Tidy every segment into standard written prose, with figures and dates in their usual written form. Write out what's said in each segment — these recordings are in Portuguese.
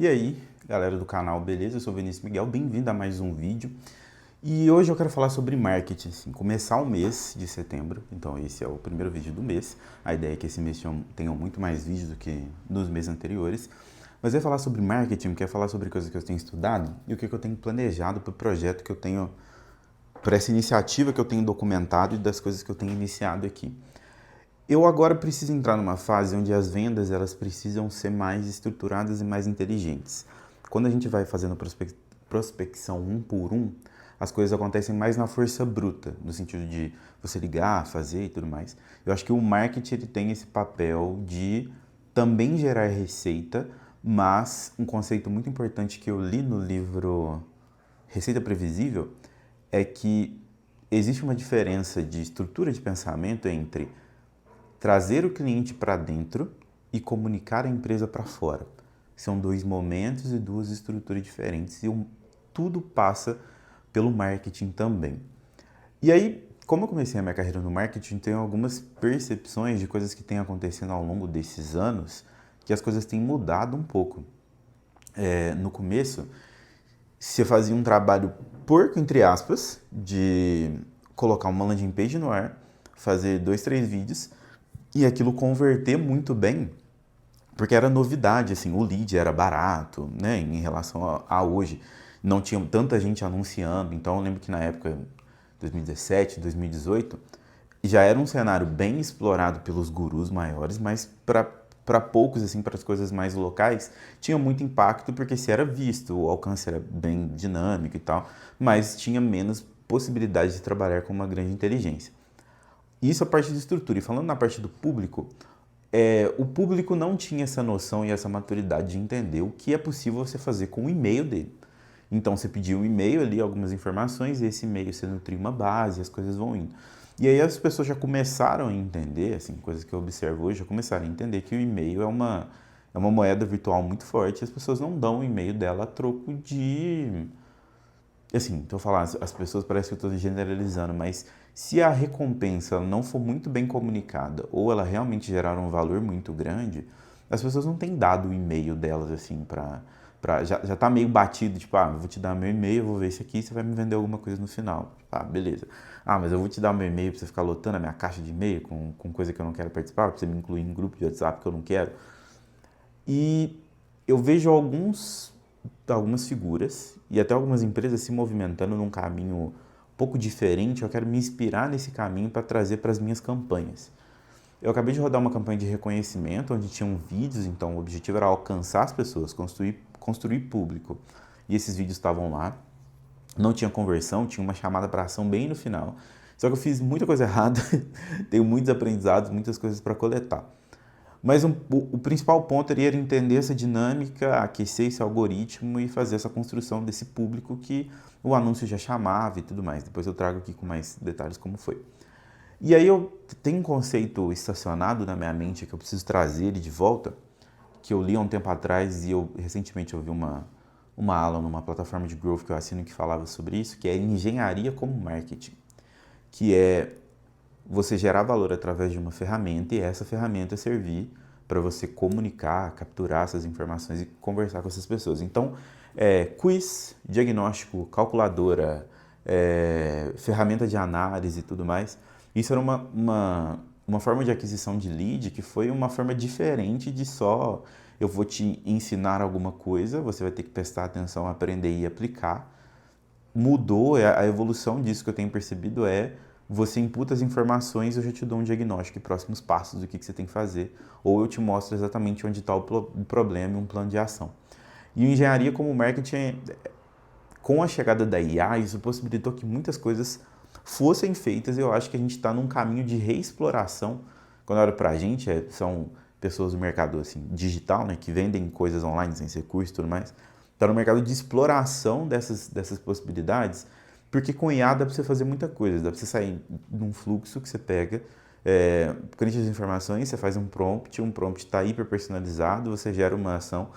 E aí, galera do canal, beleza? Eu sou o Vinícius Miguel, bem-vindo a mais um vídeo. E hoje eu quero falar sobre marketing, assim, começar o mês de setembro, então esse é o primeiro vídeo do mês. A ideia é que esse mês tenham muito mais vídeos do que nos meses anteriores. Mas é falar sobre marketing, quer falar sobre coisas que eu tenho estudado e o que eu tenho planejado para o projeto que eu tenho, para essa iniciativa que eu tenho documentado e das coisas que eu tenho iniciado aqui. Eu agora preciso entrar numa fase onde as vendas elas precisam ser mais estruturadas e mais inteligentes. Quando a gente vai fazendo prospecção um por um, as coisas acontecem mais na força bruta, no sentido de você ligar, fazer e tudo mais. Eu acho que o marketing ele tem esse papel de também gerar receita, mas um conceito muito importante que eu li no livro Receita Previsível é que existe uma diferença de estrutura de pensamento entre trazer o cliente para dentro e comunicar a empresa para fora. São dois momentos e duas estruturas diferentes e tudo passa pelo marketing também. E aí, como eu comecei a minha carreira no marketing, tenho algumas percepções de coisas que têm acontecendo ao longo desses anos, que as coisas têm mudado um pouco. No começo, você fazia um trabalho porco, entre aspas, de colocar uma landing page no ar, fazer 2, 3 vídeos e aquilo converter muito bem, porque era novidade, assim, o lead era barato, né, em relação a hoje. Não tinha tanta gente anunciando, então eu lembro que na época, 2017, 2018, já era um cenário bem explorado pelos gurus maiores, mas para poucos, assim, para as coisas mais locais, tinha muito impacto, porque se era visto, o alcance era bem dinâmico e tal, mas tinha menos possibilidade de trabalhar com uma grande inteligência. Isso a parte de estrutura. E falando na parte do público, o público não tinha essa noção e essa maturidade de entender o que é possível você fazer com o e-mail dele. Então você pediu um e-mail ali, algumas informações, e esse e-mail você nutria uma base, as coisas vão indo. E aí as pessoas já começaram a entender, assim, coisas que eu observo hoje, já começaram a entender que o e-mail é uma moeda virtual muito forte e as pessoas não dão o e-mail dela a troco de assim, então falar, as pessoas parecem que eu estou generalizando, mas se a recompensa não for muito bem comunicada ou ela realmente gerar um valor muito grande, as pessoas não têm dado o e-mail delas assim já tá meio batido, tipo, vou te dar meu e-mail, eu vou ver isso aqui, você vai me vender alguma coisa no final. Beleza. Mas eu vou te dar meu e-mail pra você ficar lotando a minha caixa de e-mail com coisa que eu não quero participar, pra você me incluir em grupo de WhatsApp que eu não quero. E eu vejo algumas figuras e até algumas empresas se movimentando num caminho um pouco diferente. Eu quero me inspirar nesse caminho para trazer para as minhas campanhas. Eu acabei de rodar uma campanha de reconhecimento onde tinham vídeos, então o objetivo era alcançar as pessoas, construir público. E esses vídeos estavam lá. Não tinha conversão, tinha uma chamada para ação bem no final. Só que eu fiz muita coisa errada, tenho muitos aprendizados, muitas coisas para coletar. Mas o principal ponto era entender essa dinâmica, aquecer esse algoritmo e fazer essa construção desse público que o anúncio já chamava e tudo mais. Depois eu trago aqui com mais detalhes como foi. E aí eu tenho um conceito estacionado na minha mente que eu preciso trazer ele de volta, que eu li há um tempo atrás e eu recentemente ouvi uma aula numa plataforma de growth que eu assino que falava sobre isso, que é engenharia como marketing, que é você gerar valor através de uma ferramenta e essa ferramenta servir para você comunicar, capturar essas informações e conversar com essas pessoas. Então, quiz, diagnóstico, calculadora, ferramenta de análise e tudo mais, isso era uma forma de aquisição de lead que foi uma forma diferente de só eu vou te ensinar alguma coisa, você vai ter que prestar atenção, aprender e aplicar. Mudou, a evolução disso que eu tenho percebido você imputa as informações, eu já te dou um diagnóstico e próximos passos do que você tem que fazer, ou eu te mostro exatamente onde está o problema e um plano de ação. E engenharia como marketing, com a chegada da IA, isso possibilitou que muitas coisas fossem feitas. Eu acho que a gente está num caminho de reexploração. Quando eu olho para a gente, são pessoas do mercado assim, digital, né, que vendem coisas online, sem ser curso e tudo mais. Está no mercado de exploração dessas possibilidades, porque com IA dá para você fazer muita coisa. Dá para você sair num fluxo que você pega, preenche as informações, você faz um prompt está hiper personalizado, você gera uma ação.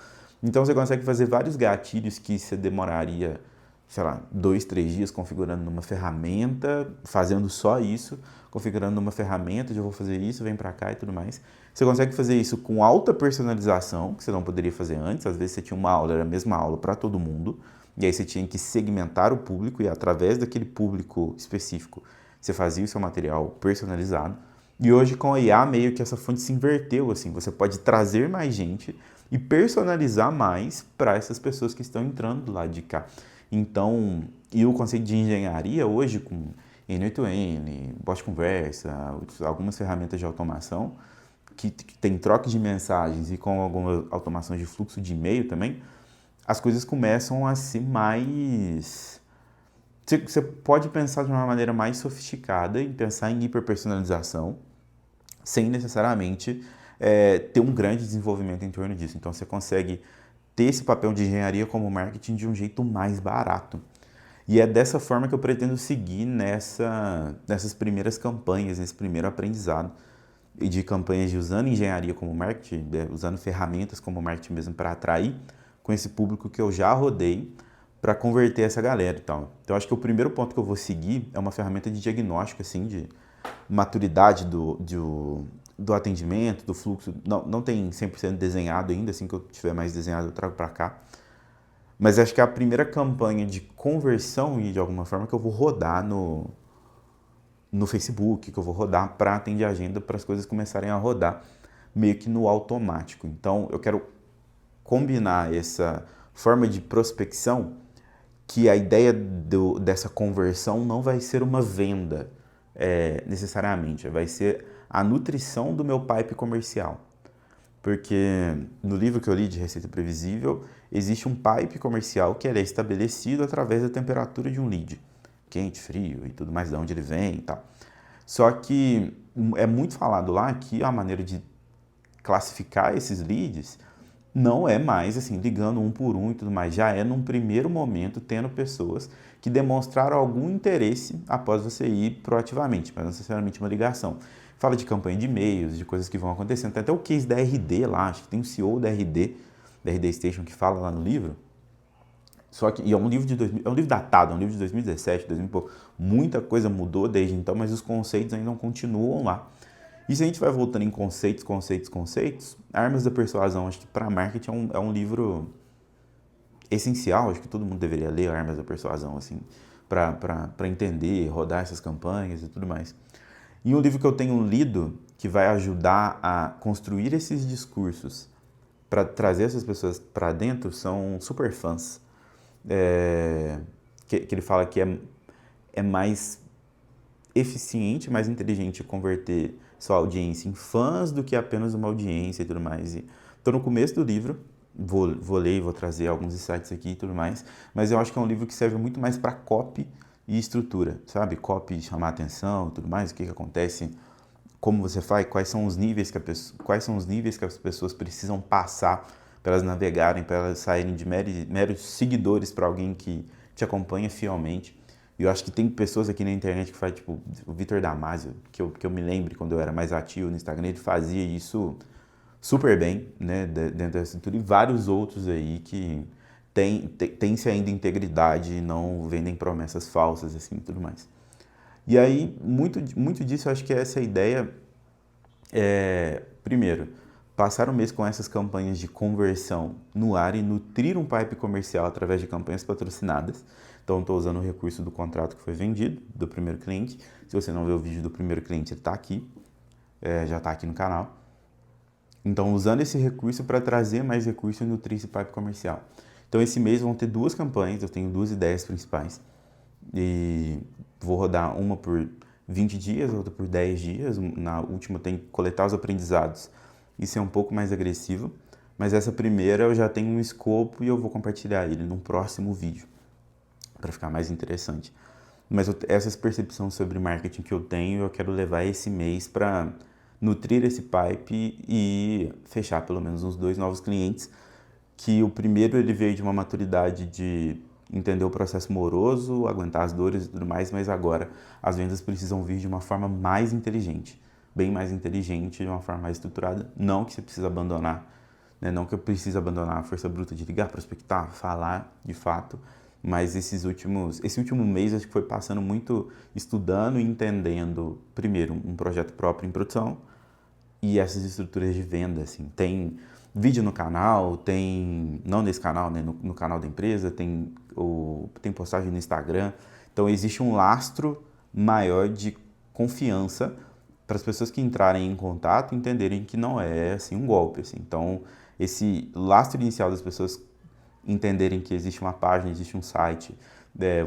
Então você consegue fazer vários gatilhos que você demoraria sei lá, 2, 3 dias configurando numa ferramenta, fazendo só isso, configurando numa ferramenta, já vou fazer isso, vem para cá e tudo mais. Você consegue fazer isso com alta personalização, que você não poderia fazer antes. Às vezes você tinha uma aula, era a mesma aula para todo mundo, e aí você tinha que segmentar o público e através daquele público específico você fazia o seu material personalizado. E hoje com a IA meio que essa fonte se inverteu, assim, você pode trazer mais gente e personalizar mais para essas pessoas que estão entrando do lado de cá. Então, e o conceito de engenharia hoje com N8N, bot conversa, algumas ferramentas de automação que tem troca de mensagens e com algumas automações de fluxo de e-mail também, as coisas começam a ser mais... Você pode pensar de uma maneira mais sofisticada e pensar em hiperpersonalização sem necessariamente ter um grande desenvolvimento em torno disso. Então você consegue ter esse papel de engenharia como marketing de um jeito mais barato. E é dessa forma que eu pretendo seguir nessas primeiras campanhas, nesse primeiro aprendizado e de campanhas de usando engenharia como marketing, usando ferramentas como marketing mesmo para atrair com esse público que eu já rodei para converter essa galera e tal. Então acho que o primeiro ponto que eu vou seguir é uma ferramenta de diagnóstico, assim, de maturidade do atendimento, do fluxo. Não tem 100% desenhado ainda, assim que eu tiver mais desenhado eu trago para cá. Mas acho que é a primeira campanha de conversão e de alguma forma que eu vou rodar no Facebook, que eu vou rodar para atender agenda, para as coisas começarem a rodar meio que no automático. Então eu quero combinar essa forma de prospecção que a ideia dessa conversão não vai ser uma venda necessariamente, vai ser a nutrição do meu pipe comercial. Porque no livro que eu li de Receita Previsível, existe um pipe comercial que ele é estabelecido através da temperatura de um lead. Quente, frio e tudo mais, de onde ele vem e tal. Só que é muito falado lá que a maneira de classificar esses leads não é mais assim, ligando um por um e tudo mais. Já é num primeiro momento tendo pessoas que demonstraram algum interesse após você ir proativamente, mas não necessariamente uma ligação. Fala de campanha de e-mails, de coisas que vão acontecendo. Tem até o case da RD lá, acho que tem o CEO da RD Station, que fala lá no livro. Só que, e é um livro é um livro datado, é um livro de 2017, 2000, muita coisa mudou desde então, mas os conceitos ainda não continuam lá. E se a gente vai voltando em conceitos, Armas da Persuasão, acho que para marketing é um livro essencial, acho que todo mundo deveria ler Armas da Persuasão, assim, para entender, rodar essas campanhas e tudo mais. E um livro que eu tenho lido que vai ajudar a construir esses discursos para trazer essas pessoas para dentro são Superfãs. Que ele fala que é mais eficiente, mais inteligente converter sua audiência em fãs do que apenas uma audiência e tudo mais. Estou no começo do livro, vou ler e vou trazer alguns insights aqui e tudo mais, mas eu acho que é um livro que serve muito mais para copy e estrutura, sabe? Copy, chamar atenção e tudo mais, o que acontece, como você faz, quais são os níveis que as pessoas precisam passar para elas navegarem, para elas saírem de meros seguidores para alguém que te acompanha fielmente. E eu acho que tem pessoas aqui na internet que faz, tipo, o Vitor Damasio, que eu me lembre quando eu era mais ativo no Instagram, ele fazia isso super bem, né, dentro dessa estrutura, e vários outros aí que tem-se ainda integridade e não vendem promessas falsas, assim, e tudo mais. E aí, muito disso, eu acho que essa ideia primeiro, passar um mês com essas campanhas de conversão no ar e nutrir um pipe comercial através de campanhas patrocinadas. Então, estou usando o recurso do contrato que foi vendido, do primeiro cliente. Se você não vê o vídeo do primeiro cliente, ele está aqui, já está aqui no canal. Então, usando esse recurso para trazer mais recurso e nutrir esse pipe comercial. Então, esse mês vão ter 2 campanhas, eu tenho 2 ideias principais. E vou rodar uma por 20 dias, outra por 10 dias. Na última tem que coletar os aprendizados. Isso é um pouco mais agressivo, mas essa primeira eu já tenho um escopo e eu vou compartilhar ele num próximo vídeo, para ficar mais interessante. Mas essas percepções sobre marketing que eu tenho, eu quero levar esse mês para nutrir esse pipe e fechar pelo menos uns 2 novos clientes, que o primeiro ele veio de uma maturidade de entender o processo moroso, aguentar as dores e tudo mais, mas agora as vendas precisam vir de uma forma mais inteligente, bem mais inteligente, de uma forma mais estruturada. Não que você precisa abandonar, né? Não que eu precise abandonar a força bruta de ligar, prospectar, falar de fato, mas esse último mês acho que foi passando muito estudando e entendendo, primeiro, um projeto próprio em produção e essas estruturas de venda, assim. Tem vídeo no canal, tem, não nesse canal, né, no canal da empresa, tem postagem no Instagram, então existe um lastro maior de confiança para as pessoas que entrarem em contato entenderem que não é assim um golpe, assim. Então, esse lastro inicial das pessoas entenderem que existe uma página, existe um site,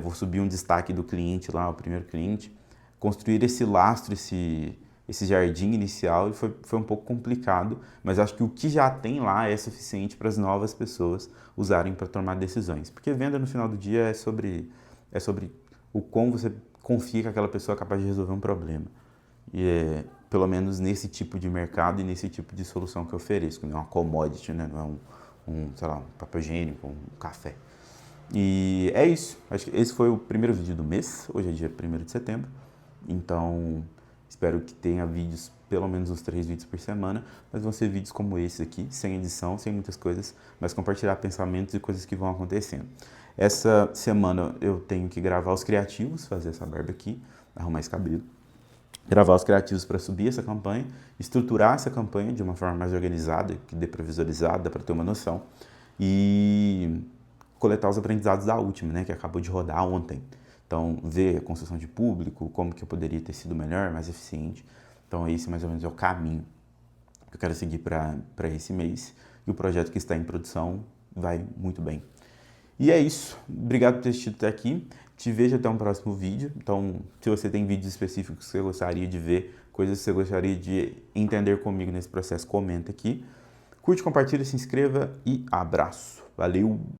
vou subir um destaque do cliente lá, o primeiro cliente, construir esse lastro, esse jardim inicial, e foi um pouco complicado, mas acho que o que já tem lá é suficiente para as novas pessoas usarem para tomar decisões. Porque venda no final do dia é sobre o quão você confia que aquela pessoa é capaz de resolver um problema. E é, pelo menos nesse tipo de mercado e nesse tipo de solução que eu ofereço, que não é uma commodity, né? Não é sei lá, um papel higiênico, um café. E é isso. Acho que esse foi o primeiro vídeo do mês. Hoje é dia 1º de setembro. Então, espero que tenha vídeos, pelo menos uns 3 vídeos por semana, mas vão ser vídeos como esse aqui, sem edição, sem muitas coisas, mas compartilhar pensamentos e coisas que vão acontecendo. Essa semana eu tenho que gravar os criativos, fazer essa barba aqui, arrumar esse cabelo, gravar os criativos para subir essa campanha, estruturar essa campanha de uma forma mais organizada, que dê para visualizar, dá para ter uma noção, e coletar os aprendizados da última, né, que acabou de rodar ontem. Então, ver a construção de público, como que eu poderia ter sido melhor, mais eficiente. Então, esse mais ou menos é o caminho que eu quero seguir para esse mês. E o projeto que está em produção vai muito bem. E é isso. Obrigado por ter assistido até aqui. Te vejo até um próximo vídeo. Então, se você tem vídeos específicos que você gostaria de ver, coisas que você gostaria de entender comigo nesse processo, comenta aqui. Curte, compartilha, se inscreva e abraço. Valeu!